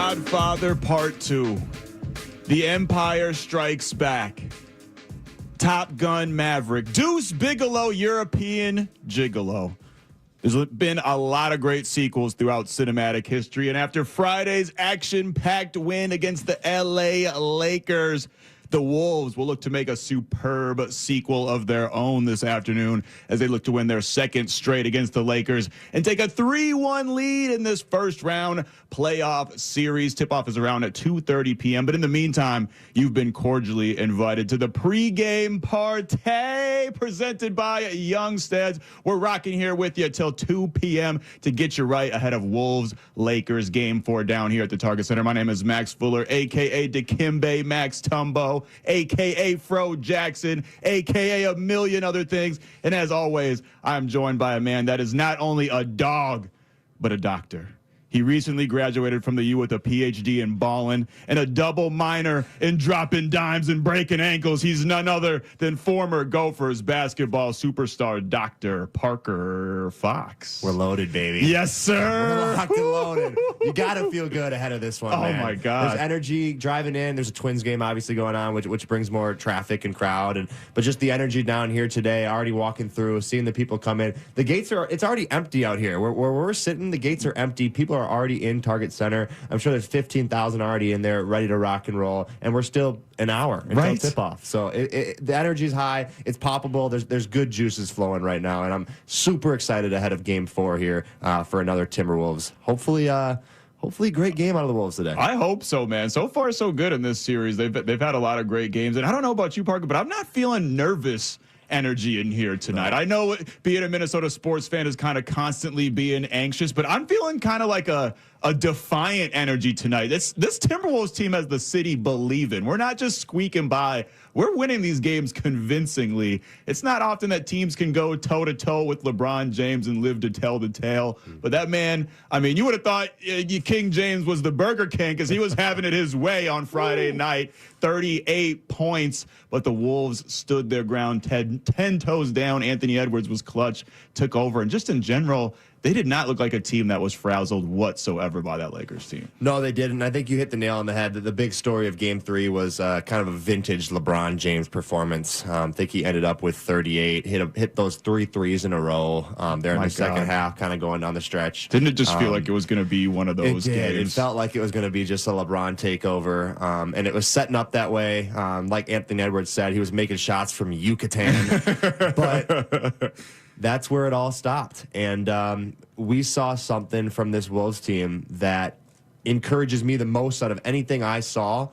Godfather Part 2. The Empire Strikes Back. Top Gun Maverick. Deuce Bigalow, European Gigolo. There's been a lot of great sequels throughout cinematic history, and after Friday's action-packed win against the LA Lakers, the Wolves will look to make a superb sequel of their own this afternoon as they look to win their second straight against the Lakers and take a 3-1 lead in this first round playoff series. Tip-off is around at 2:30 p.m. But in the meantime, you've been cordially invited to the pregame party presented by Youngstedts. We're rocking here with you till 2 p.m. to get you right ahead of Wolves-Lakers Game 4 down here at the Target Center. My name is Max Fuller, a.k.a. Dikembe Max Tumbo, a.k.a. Fro Jackson, a.k.a. a million other things. And as always, I'm joined by a man that is not only a dog, but a doctor. He recently graduated from the U with a PhD in ballin' and a double minor in dropping dimes and breaking ankles. He's none other than former Gophers basketball superstar Dr. Parker Fox. We're loaded, baby. Yes, sir. We're locked and loaded. You got to feel good ahead of this one, man. Oh, my God. There's energy driving in. There's a Twins game obviously going on, which brings more traffic and crowd. But just the energy down here today, already walking through, seeing the people come in. The gates it's already empty out here. Where we're sitting, the gates are empty. People are already in Target Center. I'm sure there's 15,000 already in there ready to rock and roll. And we're still an hour until tip-off. So the energy's high. It's poppable. There's good juices flowing right now. And I'm super excited ahead of Game 4 here for another Timberwolves. Hopefully, great game out of the Wolves today. I hope so, man. So far, so good in this series. They've had a lot of great games. And I don't know about you, Parker, but I'm not feeling nervous energy in here tonight. I know being a Minnesota sports fan is kind of constantly being anxious, but I'm feeling kind of like a defiant energy tonight. This Timberwolves team has the city believing. We're not just squeaking by. We're winning these games convincingly. It's not often that teams can go toe-to-toe with LeBron James and live to tell the tale. But that man, I mean, you would have thought King James was the Burger King because he was having it his way on Friday night. 38 points, but the Wolves stood their ground 10 toes down. Anthony Edwards was clutch, took over. And just in general, they did not look like a team that was frazzled whatsoever by that Lakers team. No, they didn't. I think you hit the nail on the head. The big story of Game 3 was kind of a vintage LeBron James performance. I think he ended up with 38, hit those 3 threes in a row there in the second half, kind of going down the stretch. Didn't it just feel like it was going to be one of those games? It felt like it was going to be just a LeBron takeover, and it was setting up that way. Like Anthony Edwards said, he was making shots from Yucatan. But that's where it all stopped. And we saw something from this Wolves team that encourages me the most out of anything I saw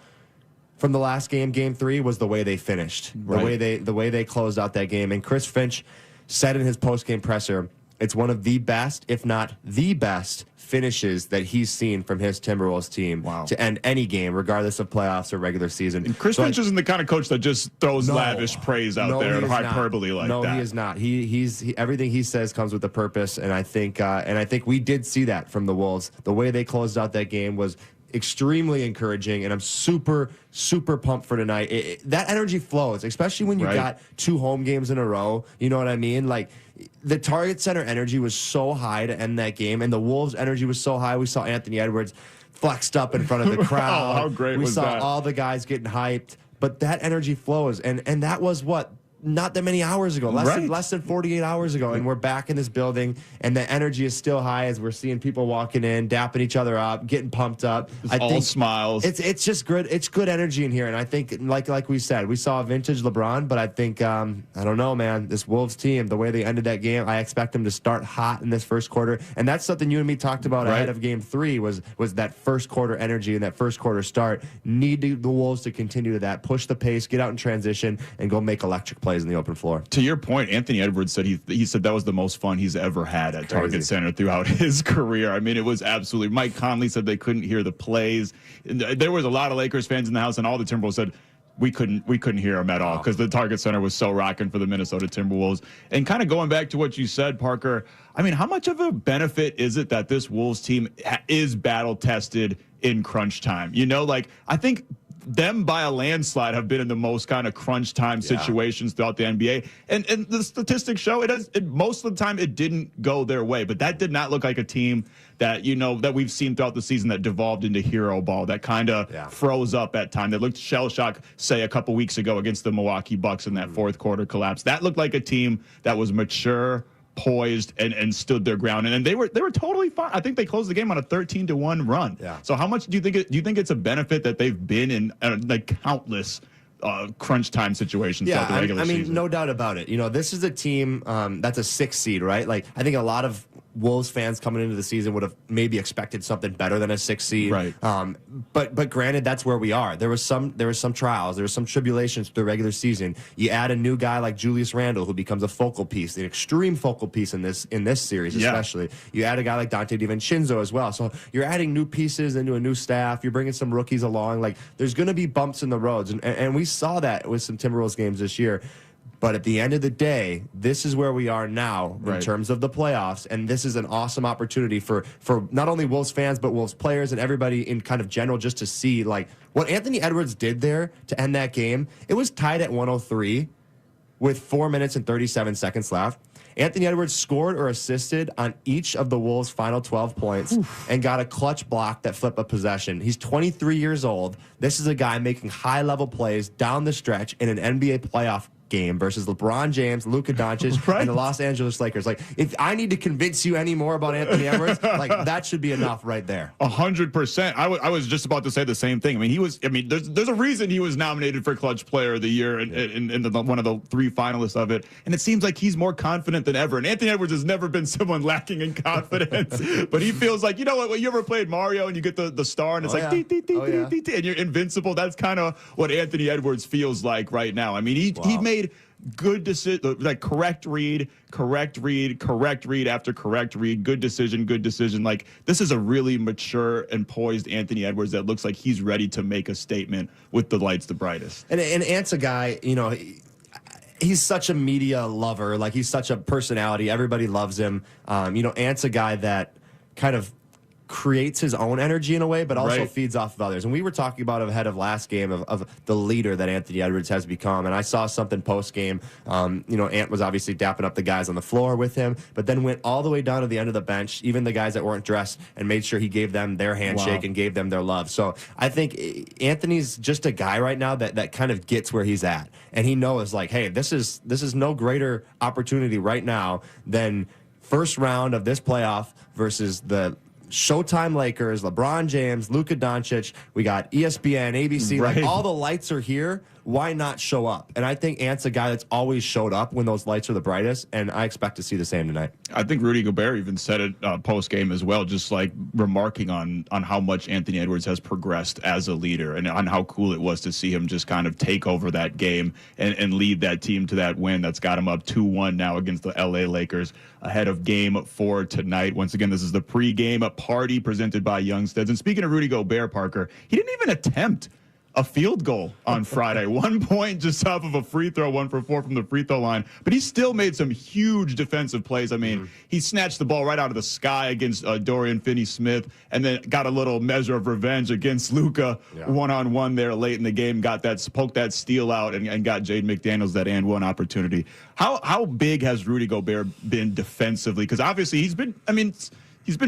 from the last game. Game 3 was the way they finished, the way they closed out that game. And Chris Finch said in his post-game presser, it's one of the best, if not the best, finishes that he's seen from his Timberwolves team to end any game, regardless of playoffs or regular season. And Chris Finch isn't the kind of coach that just throws lavish praise out there and hyperbole like that. No, he is not. He everything he says comes with a purpose, and I think we did see that from the Wolves. The way they closed out that game was extremely encouraging, and I'm super pumped for tonight. That energy flows, especially when you got 2 home games in a row. You know what I mean? Like, the Target Center energy was so high to end that game, and the Wolves' energy was so high. We saw Anthony Edwards flexed up in front of the crowd. How great was that? We saw all the guys getting hyped, but that energy flows, and that was what? Not that many hours ago, less than 48 hours ago, and we're back in this building, and the energy is still high as we're seeing people walking in, dapping each other up, getting pumped up. I think smiles. It's just good. It's good energy in here, and I think, like we said, we saw a vintage LeBron, but I think I don't know, man. This Wolves team, the way they ended that game, I expect them to start hot in this first quarter, and that's something you and me talked about ahead of Game 3 was that first quarter energy and that first quarter start. Need the Wolves to continue to that, push the pace, get out in transition, and go make electric plays in the open floor. To your point, Anthony Edwards said he said that was the most fun he's ever had at Target Center throughout his career. I mean, it was absolutely. Mike Conley said they couldn't hear the plays. There was a lot of Lakers fans in the house, and all the Timberwolves said we couldn't hear him at all because the Target Center was so rocking for the Minnesota Timberwolves. And kind of going back to what you said, Parker, I mean, how much of a benefit is it that this Wolves team is battle tested in crunch time? You know, like I think them by a landslide have been in the most kind of crunch time situations throughout the NBA. And the statistics show most of the time it didn't go their way. But that did not look like a team that, that we've seen throughout the season that devolved into hero ball, that kind of froze up at time. That looked shell-shock, say, a couple weeks ago against the Milwaukee Bucks in that fourth quarter collapse. That looked like a team that was mature, poised, and stood their ground, and they were totally fine. I think they closed the game on a 13-1 run. Yeah. So how much do you think it's a benefit that they've been in like countless crunch time situations throughout the regular season? No doubt about it. This is a team that's a 6 seed, right? Like, I think a lot of Wolves fans coming into the season would have maybe expected something better than a 6 seed. Right. But granted, that's where we are. There was some trials, there was some tribulations through the regular season. You add a new guy like Julius Randle, who becomes a focal piece, an extreme focal piece in this series, especially. You add a guy like Dante DiVincenzo as well. So you're adding new pieces into a new staff. You're bringing some rookies along. Like, there's going to be bumps in the roads, and we saw that with some Timberwolves games this year. But at the end of the day, this is where we are now in terms of the playoffs, and this is an awesome opportunity for not only Wolves fans but Wolves players and everybody in kind of general, just to see like what Anthony Edwards did there to end that game. It was tied at 103 with 4 minutes and 37 seconds left. Anthony Edwards scored or assisted on each of the Wolves' final 12 points and got a clutch block that flipped a possession. He's 23 years old. This is a guy making high-level plays down the stretch in an NBA playoff game versus LeBron James, Luka Doncic, and the Los Angeles Lakers. Like, if I need to convince you any more about Anthony Edwards, like, that should be enough right there. 100%. I was just about to say the same thing. I mean, there's a reason he was nominated for Clutch Player of the Year and one of the 3 finalists of it. And it seems like he's more confident than ever. And Anthony Edwards has never been someone lacking in confidence, but he feels like, when you ever played Mario and you get the star and it's and you're invincible. That's kind of what Anthony Edwards feels like right now. I mean, he made good decision, like correct read after correct read, good decision. Like, this is a really mature and poised Anthony Edwards that looks like he's ready to make a statement with the lights the brightest. And Ant's a guy, he's such a media lover. Like, he's such a personality. Everybody loves him. Ant's a guy that kind of creates his own energy in a way, but also feeds off of others. And we were talking about ahead of last game of the leader that Anthony Edwards has become. And I saw something post game. Ant was obviously dapping up the guys on the floor with him, but then went all the way down to the end of the bench, even the guys that weren't dressed, and made sure he gave them their handshake and gave them their love. So I think Anthony's just a guy right now that kind of gets where he's at, and he knows, like, hey, this is no greater opportunity right now than first round of this playoff versus the Showtime Lakers, LeBron James, Luka Doncic. We got ESPN, ABC. Like, all the lights are here. Why not show up? And I think Ant's a guy that's always showed up when those lights are the brightest, and I expect to see the same tonight. I think Rudy Gobert even said it post-game as well, just like remarking on how much Anthony Edwards has progressed as a leader and on how cool it was to see him just kind of take over that game and lead that team to that win that's got him up 2-1 now against the LA Lakers ahead of Game 4 tonight. Once again, this is the pregame party presented by Youngstedts. And speaking of Rudy Gobert, Parker, he didn't even attempt a field goal on Friday. 1 point just off of a free throw, 1 for 4 from the free throw line. But he still made some huge defensive plays. I mean, he snatched the ball right out of the sky against Dorian Finney-Smith, and then got a little measure of revenge against Luka one-on-one there late in the game, poked that steal out, and got Jaden McDaniels that and one opportunity. How big has Rudy Gobert been defensively? Because obviously he's been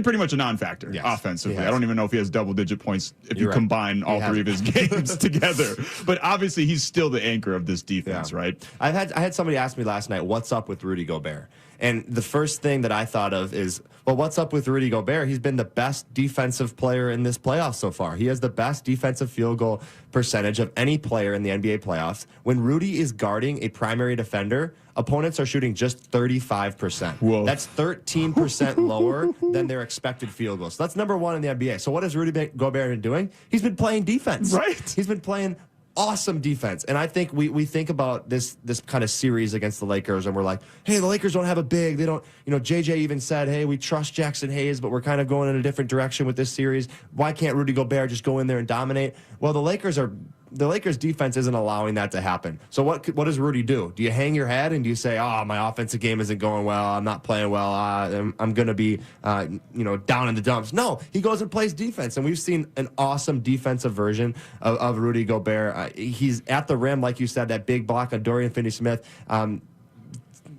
pretty much a non-factor offensively. I don't even know if he has double-digit points if you combine all 3 of his games together. But obviously, he's still the anchor of this defense, right? I had somebody ask me last night, what's up with Rudy Gobert? And the first thing that I thought of is, well, what's up with Rudy Gobert? He's been the best defensive player in this playoff so far. He has the best defensive field goal percentage of any player in the NBA playoffs. When Rudy is guarding a primary defender, opponents are shooting just 35%. Whoa. That's 13% lower than their expected field goal. So that's number 1 in the NBA. So what has Rudy Gobert been doing? He's been playing defense. Right. He's been playing awesome defense. And I think we think about this kind of series against the Lakers, and we're like, hey, the Lakers don't have a big. They don't, JJ even said, hey, we trust Jackson Hayes, but we're kind of going in a different direction with this series. Why can't Rudy Gobert just go in there and dominate? Well, the Lakers are the Lakers defense isn't allowing that to happen. So what does Rudy do? Do you hang your head and do you say, oh, my offensive game isn't going well, I'm not playing well, I'm going to be down in the dumps? No, he goes and plays defense, and we've seen an awesome defensive version of Rudy Gobert. He's at the rim, like you said, that big block on Dorian Finney-Smith.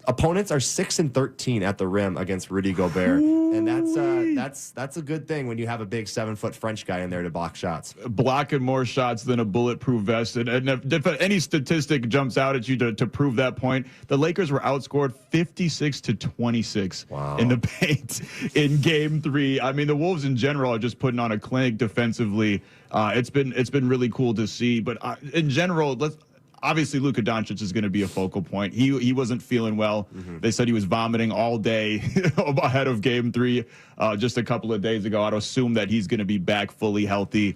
Opponents are 6-13 at the rim against Rudy Gobert, and that's a good thing when you have a big 7-foot French guy in there to block shots. Blocking more shots than a bulletproof vest, and if any statistic jumps out at you to prove that point, the Lakers were outscored 56-26 in the paint in Game 3. I mean, the Wolves in general are just putting on a clinic defensively. It's been really cool to see, but in general, obviously, Luka Doncic is going to be a focal point. He wasn't feeling well. They said he was vomiting all day ahead of Game 3 just a couple of days ago. I'd assume that he's going to be back fully healthy.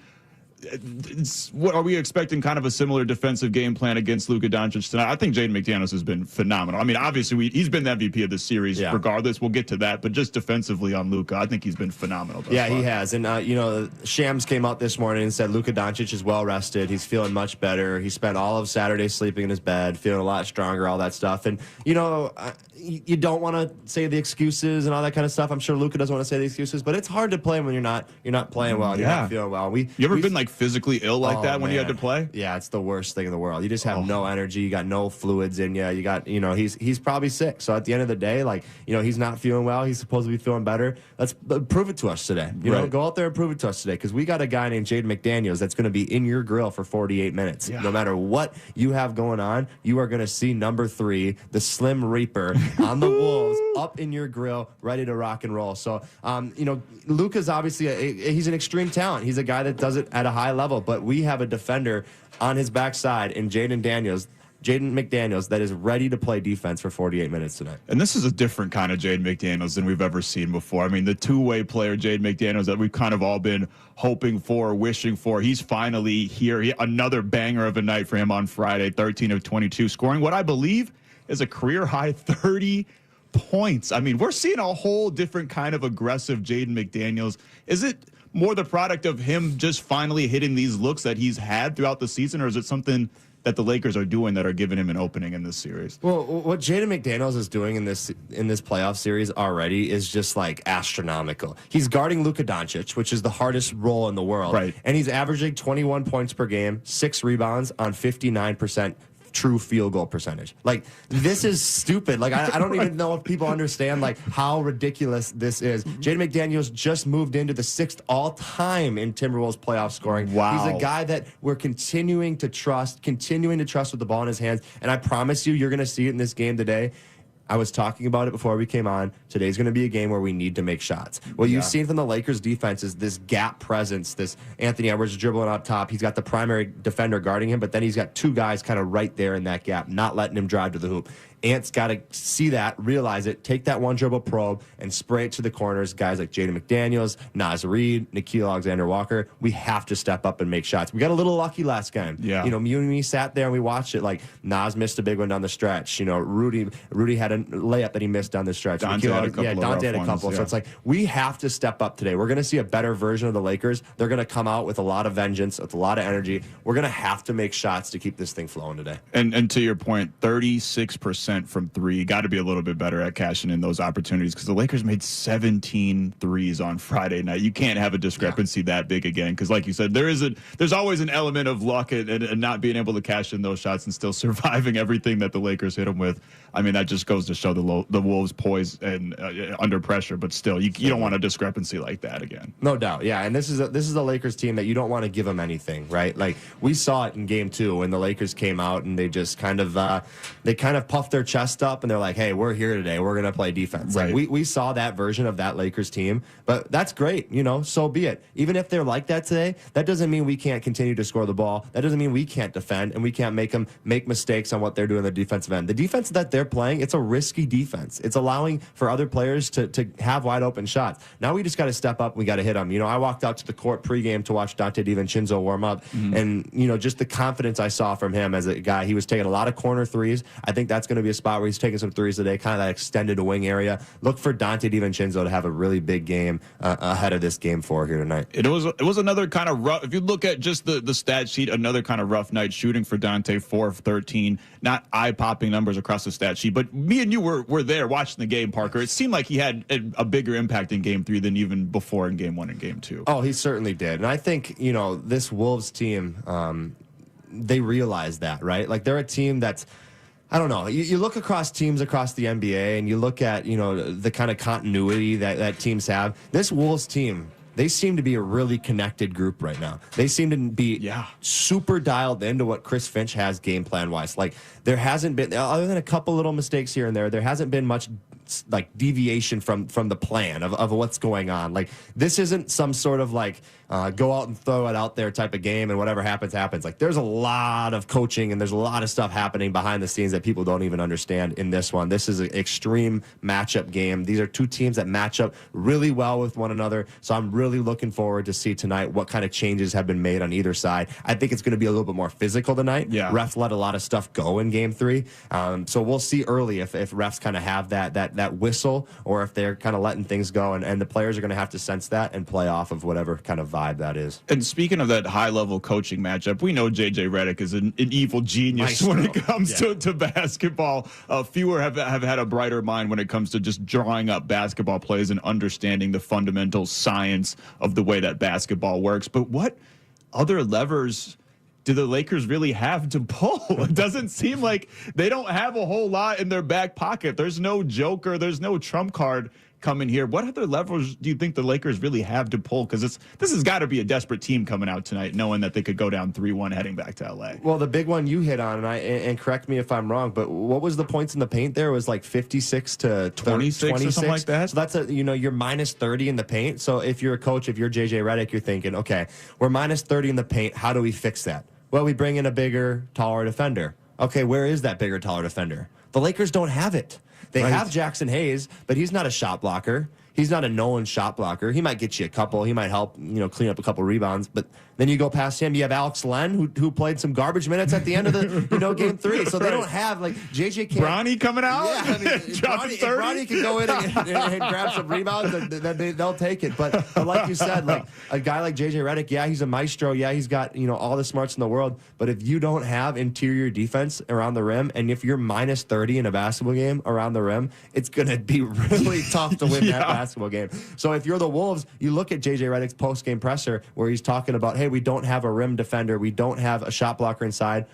What are we expecting? Kind of a similar defensive game plan against Luka Doncic tonight? I think Jaden McDaniels has been phenomenal. I mean, obviously he's been the MVP of the series. Regardless, we'll get to that. But just defensively on Luka, I think he's been phenomenal. Yeah, he has. And Shams came out this morning and said Luka Doncic is well rested. He's feeling much better. He spent all of Saturday sleeping in his bed, feeling a lot stronger. All that stuff. And you don't want to say the excuses and all that kind of stuff. I'm sure Luka doesn't want to say the excuses, but it's hard to play when you're not playing well. You're not feeling well. You ever been like physically ill like that when you had to play? Yeah, it's the worst thing in the world. You just have no energy. You got no fluids in you. You got he's probably sick. So at the end of the day, he's not feeling well. He's supposed to be feeling better. Let's prove it to us today. Go out there and prove it to us today, because we got a guy named Jaden McDaniels that's going to be in your grill for 48 minutes. No matter what you have going on, you are going to see number 3, the Slim Reaper, on the Wolves, up in your grill, ready to rock and roll. So, Luka's obviously he's an extreme talent. He's a guy that does it at a high level, but we have a defender on his backside in Jaden McDaniels that is ready to play defense for 48 minutes tonight. And this is a different kind of Jaden McDaniels than we've ever seen before. I mean, the two-way player Jaden McDaniels that we've kind of all been hoping for, wishing for, he's finally here. Another banger of a night for him on Friday, 13 of 22, scoring what I believe is a career-high 30 points. I mean, we're seeing a whole different kind of aggressive Jaden McDaniels. Is it more the product of him just finally hitting these looks that he's had throughout the season, or is it something that the Lakers are doing that are giving him an opening in this series? Well, what Jaden McDaniels is doing in this playoff series already is just astronomical. He's guarding Luka Doncic, which is the hardest role in the world. Right. And he's averaging 21 points per game, 6 rebounds on 59% true field goal percentage. This is stupid. I don't even know if people understand how ridiculous this is. Jaden McDaniels just moved into the 6th all-time in Timberwolves playoff scoring. Wow. He's a guy that we're continuing to trust with the ball in his hands, and I promise you're going to see it in this game today. I was talking about it before we came on. Today's going to be a game where we need to make shots. What you've seen from the Lakers defense is this gap presence, this Anthony Edwards dribbling up top. He's got the primary defender guarding him, but then he's got 2 guys kind of right there in that gap, not letting him drive to the hoop. Ant's got to see that, realize it, take that one dribble probe, and spray it to the corners. Guys like Jaden McDaniels, Naz Reid, Nickeil Alexander-Walker, we have to step up and make shots. We got a little lucky last game. Yeah. You and me sat there and we watched it. Naz missed a big one down the stretch. Rudy had a layup that he missed down the stretch. Dante had a couple. So it's we have to step up today. We're going to see a better version of the Lakers. They're going to come out with a lot of vengeance, with a lot of energy. We're going to have to make shots to keep this thing flowing today. And to your point, 36% from 3. Got to be a little bit better at cashing in those opportunities, because the Lakers made 17 threes on Friday night. You can't have a discrepancy that big again, because like you said, there's always an element of luck and not being able to cash in those shots and still surviving everything that the Lakers hit them with. I mean, that just goes to show the Wolves poised and under pressure, but still, you don't want a discrepancy like that again. No doubt, yeah. And this is a Lakers team that you don't want to give them anything, right? We saw it in Game 2 when the Lakers came out and they just kind of puffed their chest up and they're like, hey, we're here today. We're going to play defense. Right. We saw that version of that Lakers team, but that's great. So be it. Even if they're like that today, that doesn't mean we can't continue to score the ball. That doesn't mean we can't defend and we can't make them make mistakes on what they're doing on the defensive end. The defense that they're playing, it's a risky defense. It's allowing for other players to have wide open shots. Now we just got to step up. We got to hit them. I walked out to the court pregame to watch Dante DiVincenzo warm up, and just the confidence I saw from him as a guy. He was taking a lot of corner threes. I think that's going to be a spot where he's taking some threes today, kind of that extended wing area. Look for Dante DiVincenzo to have a really big game ahead of this game 4 here tonight. It was another kind of rough. If you look at just the stat sheet, another kind of rough night shooting for Dante, 4 of 13. Not eye-popping numbers across the stat sheet, but me and you were there watching the game, Parker. It seemed like he had a bigger impact in Game 3 than even before in Game 1 and Game 2. Oh, he certainly did. And I think, this Wolves team, they realize that, right? Like, they're a team that's, I don't know. You look across teams across the NBA and you look at, the kind of continuity that teams have. This Wolves team, they seem to be a really connected group right now. They seem to be super dialed into what Chris Finch has game plan wise. Like, there hasn't been, other than a couple little mistakes here and there hasn't been much like deviation from the plan of what's going on. Like, this isn't some sort of like go out and throw it out there type of game and whatever happens. Like, there's a lot of coaching and there's a lot of stuff happening behind the scenes that people don't even understand in this one. This is an extreme matchup game. These are two teams that match up really well with one another. So I'm really looking forward to see tonight what kind of changes have been made on either side. I think it's going to be a little bit more physical tonight. Yeah. Refs let a lot of stuff go in Game 3. So we'll see early if refs kind of have that whistle or if they're kind of letting things go, and the players are going to have to sense that and play off of whatever kind of vibe that is. And speaking of that high-level coaching matchup, we know J.J. Redick is an evil genius when it comes to basketball. Fewer have had a brighter mind when it comes to just drawing up basketball plays and understanding the fundamental science of the way that basketball works. But what other levers do the Lakers really have to pull? It doesn't seem like they don't have a whole lot in their back pocket. There's no joker. There's no trump card coming here. What other levers do you think the Lakers really have to pull? Because this has got to be a desperate team coming out tonight, knowing that they could go down 3-1 heading back to L.A. Well, the big one you hit on, and correct me if I'm wrong, but what was the points in the paint there? It was like 56 to 26 or something like that. So that's you're minus 30 in the paint. So if you're a coach, if you're J.J. Redick, you're thinking, okay, we're minus 30 in the paint. How do we fix that? Well, we bring in a bigger, taller defender. Okay, where is that bigger, taller defender? The Lakers don't have it. They have Jackson Hayes, but he's not a shot blocker. He's not a Nolan shot blocker. He might get you a couple. He might help, clean up a couple rebounds. But then you go past him. You have Alex Len, who played some garbage minutes at the end of the Game 3. So they don't have, like, JJ can't. Bronny coming out? Yeah, I mean, if Bronny can go in and grab some rebounds, then they'll take it. But like you said, like a guy like JJ Redick, yeah, he's a maestro. Yeah, he's got, all the smarts in the world. But if you don't have interior defense around the rim, and if you're minus 30 in a basketball game around the rim, it's going to be really tough to win that basketball game. So if you're the Wolves, you look at JJ Redick's post-game presser where he's talking about, hey, we don't have a rim defender. We don't have a shot blocker inside.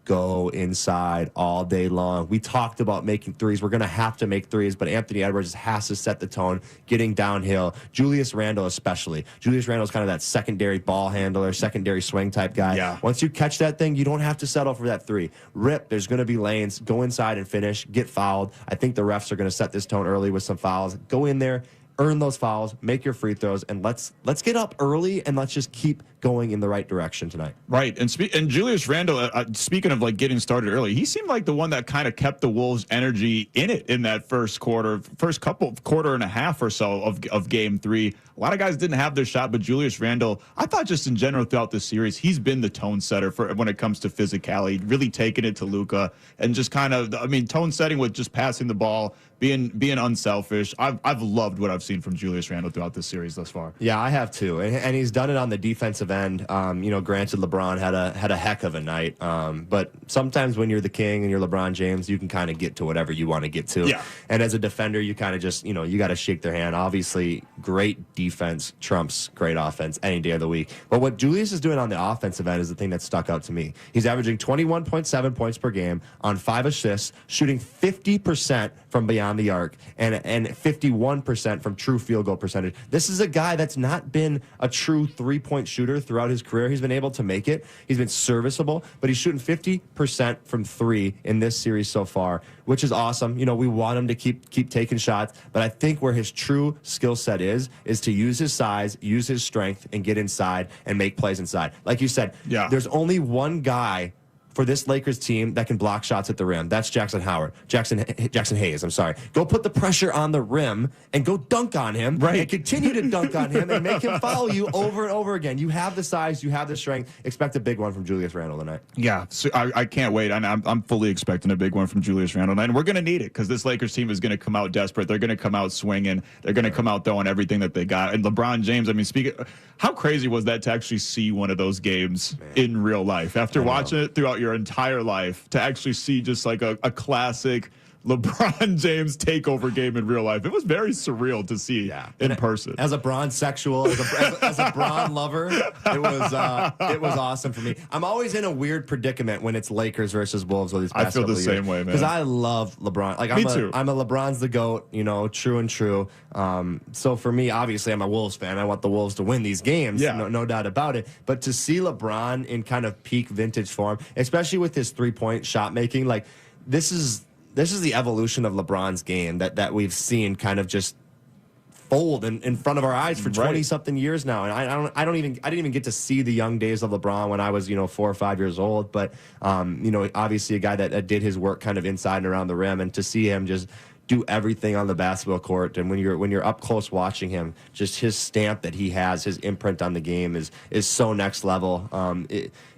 Go inside all day long. We talked about making threes. We're going to have to make threes, but Anthony Edwards has to set the tone, getting downhill. Julius Randle especially. Julius Randle is kind of that secondary ball handler, secondary swing type guy. Yeah. Once you catch that thing, you don't have to settle for that three. Rip, there's going to be lanes. Go inside and finish. Get fouled. I think the refs are going to set this tone early with some fouls. Go in there, earn those fouls, make your free throws, and let's get up early and let's just keep going in the right direction tonight. Right. And Julius Randle, speaking of like getting started early, he seemed like the one that kind of kept the Wolves' energy in it in that first quarter and a half or so of Game 3. A lot of guys didn't have their shot, but Julius Randle, I thought just in general throughout this series, he's been the tone setter for when it comes to physicality, really taking it to Luka and just kind of, tone setting with just passing the ball, being unselfish. I've loved what I've seen from Julius Randle throughout this series thus far. Yeah, I have too, and he's done it on the defensive end. Granted, LeBron had a heck of a night, but sometimes when you're the king and you're LeBron James, you can kind of get to whatever you want to get to. Yeah. And as a defender, you kind of just you got to shake their hand. Obviously, great defense trumps great offense any day of the week. But what Julius is doing on the offensive end is the thing that stuck out to me. He's averaging 21.7 points per game on 5 assists, shooting 50% from beyond the arc and 51% from true field goal percentage. This is a guy that's not been a true three-point shooter throughout his career. He's been able to make it. He's been serviceable, but he's shooting 50% from three in this series so far, which is awesome. We want him to keep taking shots, but I think where his true skill set is to use his size, use his strength, and get inside and make plays inside. Like you said, yeah. There's only one guy for this Lakers team that can block shots at the rim. That's Jackson Hayes. I'm sorry. Go put the pressure on the rim and go dunk on him, right? And continue to dunk on him and make him follow you over and over again. You have the size, you have the strength. Expect a big one from Julius Randle tonight. Yeah, so I can't wait. I'm fully expecting a big one from Julius Randle, and we're going to need it because this Lakers team is going to come out desperate. They're going to come out swinging. They're going to come out throwing everything that they got. And LeBron James, I mean, how crazy was that to actually see one of those games in real life after watching it throughout your entire life, to actually see just like a classic LeBron James takeover game in real life? It was very surreal to see in person. As a Bron sexual, as a Bron lover, it was awesome for me. I'm always in a weird predicament when it's Lakers versus Wolves. These past I feel the same way, man. Because I love LeBron. Like me too. I'm a LeBron's the GOAT, true and true. So for me, obviously, I'm a Wolves fan. I want the Wolves to win these games, no doubt about it. But to see LeBron in kind of peak vintage form, especially with his 3-point shot making, like this is the evolution of LeBron's game that we've seen kind of just fold in front of our eyes for 20-something years now. And I didn't even get to see the young days of LeBron when I was 4 or 5 years old. But obviously a guy that did his work kind of inside and around the rim, and to see him just do everything on the basketball court, and when you're up close watching him, just his stamp that he has, his imprint on the game is so next level.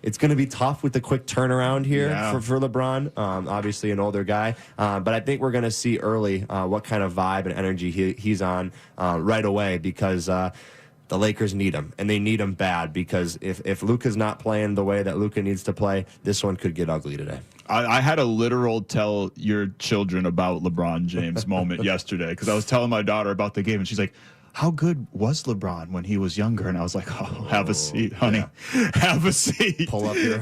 It's going to be tough with the quick turnaround here for LeBron. Obviously an older guy, but I think we're going to see early what kind of vibe and energy he's on right away, because the Lakers need him, and they need him bad, because if Luka's not playing the way that Luka needs to play, this one could get ugly today. I had a literal tell your children about LeBron James moment yesterday, because I was telling my daughter about the game, and she's like, how good was LeBron when he was younger? And I was like, oh, have a seat, honey. Yeah. Have a seat. Pull up your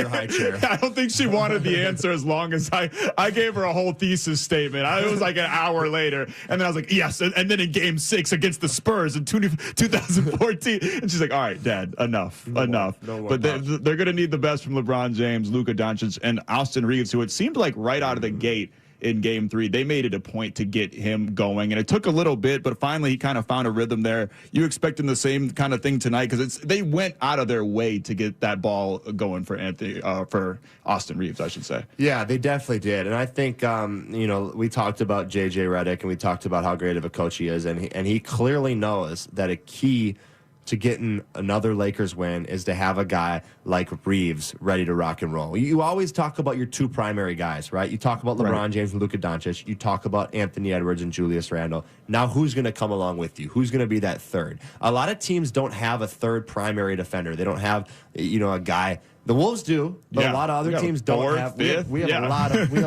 high chair. I don't think she wanted the answer as long as I gave her a whole thesis statement. It was like an hour later. And then I was like, yes. And then in game 6 against the Spurs in 2014. And she's like, all right, Dad, enough. No but they're going to need the best from LeBron James, Luka Doncic, and Austin Reeves, who it seemed like right out of the gate in game 3, they made it a point to get him going, and it took a little bit, but finally he kind of found a rhythm there. You expecting the same kind of thing tonight, because they went out of their way to get that ball going for Austin Reeves, I should say. Yeah, they definitely did, and I think we talked about JJ Redick, and we talked about how great of a coach he is, and he clearly knows that a key to getting another Lakers win is to have a guy like Reeves ready to rock and roll. You always talk about your 2 primary guys, right? You talk about LeBron James and Luka Doncic. You talk about Anthony Edwards and Julius Randle. Now, who's going to come along with you? Who's going to be that third? A lot of teams don't have a third primary defender. They don't have, a guy. The Wolves do, but a lot of other teams don't have. We have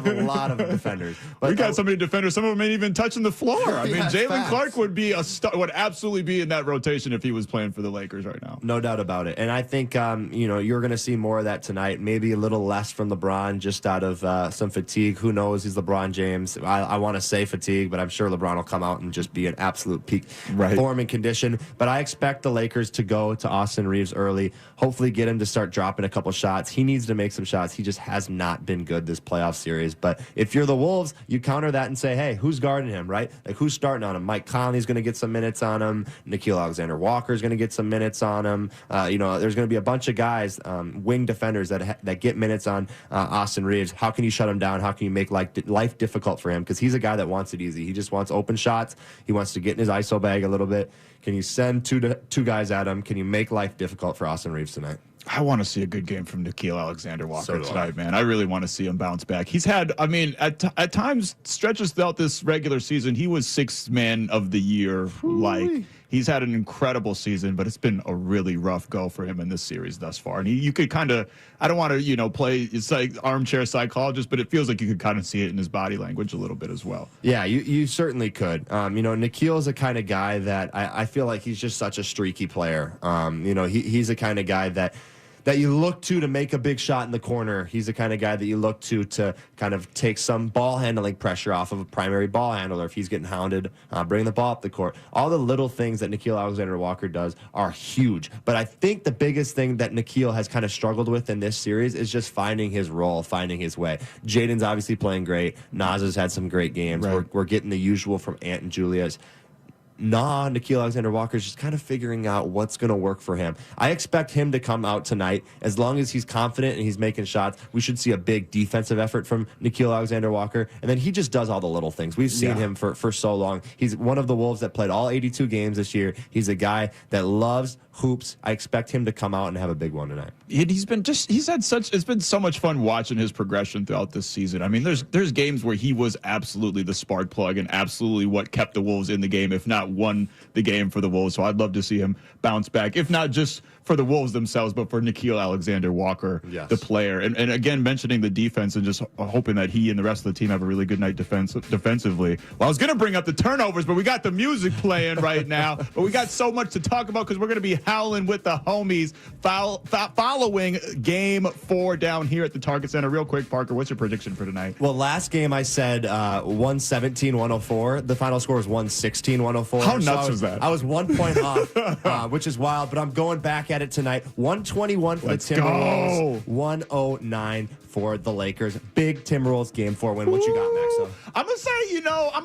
a lot of defenders. But we got so many defenders. Some of them ain't even touching the floor. I mean, Jalen Clark would absolutely be in that rotation if he was playing for the Lakers right now. No doubt about it. And I think you're going to see more of that tonight. Maybe a little less from LeBron, just out of some fatigue. Who knows? He's LeBron James. I want to say fatigue, but I'm sure LeBron will come out and just be in absolute peak form and condition. But I expect the Lakers to go to Austin Reeves early. Hopefully, get him to start dropping a couple shots. He needs to make some shots. He just has not been good this playoff series. But if you're the Wolves, you counter that and say, hey, who's guarding him, right? Like, who's starting on him? Mike Conley's going to get some minutes on him. Nickeil Alexander-Walker's going to get some minutes on him. There's going to be a bunch of guys, wing defenders that get minutes on Austin Reeves. How can you shut him down? How can you make life difficult for him? Because he's a guy that wants it easy. He just wants open shots. He wants to get in his ISO bag a little bit. Can you send two guys at him? Can you make life difficult for Austin Reeves tonight? I want to see a good game from Nickeil Alexander-Walker tonight, man. I really want to see him bounce back. He's had, at times, stretches throughout this regular season, he was 6th man of the year. Like, he's had an incredible season, but it's been a really rough go for him in this series thus far. And you could kind of, I don't want to, play, it's like armchair psychologist, but it feels like you could kind of see it in his body language a little bit as well. Yeah, you certainly could. Nickeil is the kind of guy that I feel like he's just such a streaky player. He's the kind of guy that you look to make a big shot in the corner. He's the kind of guy that you look to kind of take some ball handling pressure off of a primary ball handler. If he's getting hounded, bring the ball up the court. All the little things that Nickeil Alexander-Walker does are huge. But I think the biggest thing that Nickeil has kind of struggled with in this series is just finding his role, finding his way. Jaden's obviously playing great. Nas has had some great games. Right. We're getting the usual from Ant and Julius. Nickeil Alexander-Walker is just kind of figuring out what's going to work for him. I expect him to come out tonight. As long as he's confident and he's making shots, we should see a big defensive effort from Nickeil Alexander-Walker. And then he just does all the little things. We've seen him for so long. He's one of the Wolves that played all 82 games this year. He's a guy that loves hoops. I expect him to come out and have a big one tonight. It's been so much fun watching his progression throughout this season. I mean, there's games where he was absolutely the spark plug and absolutely what kept the Wolves in the game, if not won the game for the Wolves. So I'd love to see him bounce back, if not just for the Wolves themselves, but for Nickeil Alexander-Walker, the player. And again, mentioning the defense and just hoping that he and the rest of the team have a really good night defensively. Well, I was going to bring up the turnovers, but we got the music playing right now. But we got so much to talk about because we're going to be howling with the homies following Game 4 down here at the Target Center. Real quick, Parker, what's your prediction for tonight? Well, last game I said 117-104. The final score was 116-104. How nuts was that? I was 1 point off, which is wild, but I'm going back at it tonight. 121 for the Timberwolves, 109 for the Lakers. Big Timberwolves Game 4 win. What you got, Maxx? I'm gonna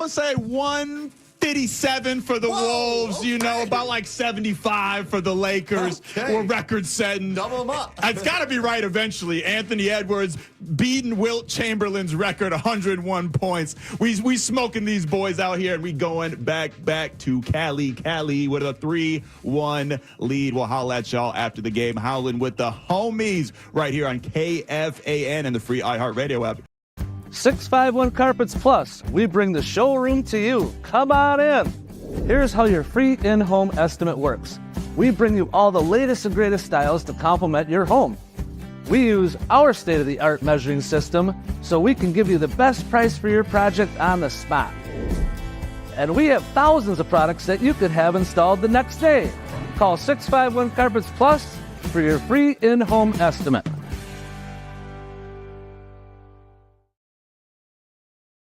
say 157 for the Wolves. Okay. About like 75 for the Lakers. Okay. We're record setting. Double them up. It's got to be right eventually. Anthony Edwards beating Wilt Chamberlain's record, 101 points. We smoking these boys out here, and we going back to Cali with a 3-1 lead. We'll holla at y'all after the game, howling with the homies right here on KFAN and the free iHeartRadio app. 651 Carpets Plus, we bring the showroom to you. Come on in. Here's how your free in-home estimate works. We bring you all the latest and greatest styles to complement your home. We use our state-of-the-art measuring system so we can give you the best price for your project on the spot. And we have thousands of products that you could have installed the next day. Call 651 Carpets Plus for your free in-home estimate.